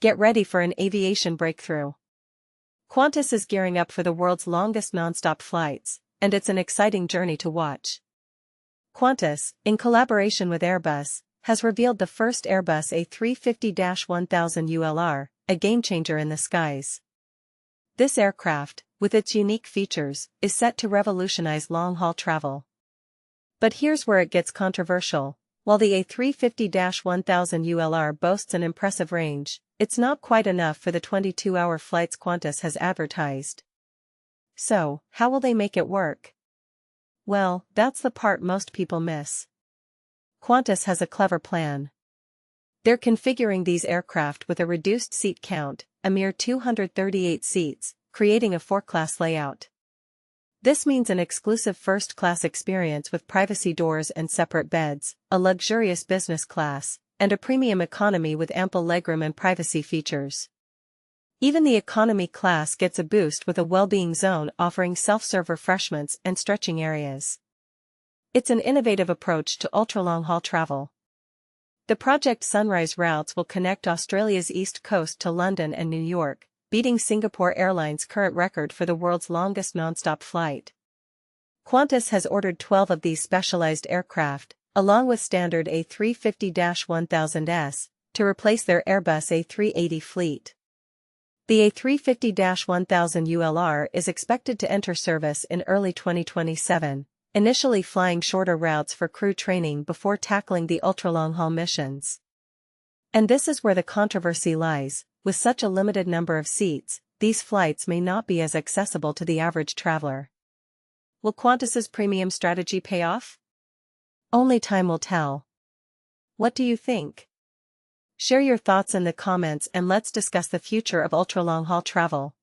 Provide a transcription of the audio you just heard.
Get ready for an aviation breakthrough. Qantas is gearing up for the world's longest nonstop flights, and it's an exciting journey to watch. Qantas, in collaboration with Airbus, has revealed the first Airbus A350-1000ULR, a game-changer in the skies. This aircraft, with its unique features, is set to revolutionize long-haul travel. But here's where it gets controversial. While the A350-1000ULR boasts an impressive range, it's not quite enough for the 22-hour flights Qantas has advertised. So, how will they make it work? Well, that's the part most people miss. Qantas has a clever plan. They're configuring these aircraft with a reduced seat count, a mere 238 seats, creating a four-class layout. This means an exclusive first-class experience with privacy doors and separate beds, a luxurious business class, and a premium economy with ample legroom and privacy features. Even the economy class gets a boost with a Wellbeing Zone offering self-serve refreshments and stretching areas. It's an innovative approach to ultra-long-haul travel. The Project Sunrise routes will connect Australia's east coast to London and New York, beating Singapore Airlines' current record for the world's longest non-stop flight. Qantas has ordered 12 of these specialized aircraft, along with standard A350-1000s, to replace their Airbus A380 fleet. The A350-1000ULR is expected to enter service in early 2027, initially flying shorter routes for crew training before tackling the ultra-long-haul missions. And this is where the controversy lies. With such a limited number of seats, these flights may not be as accessible to the average traveler. Will Qantas's premium strategy pay off? Only time will tell. What do you think? Share your thoughts in the comments and let's discuss the future of ultra-long-haul travel.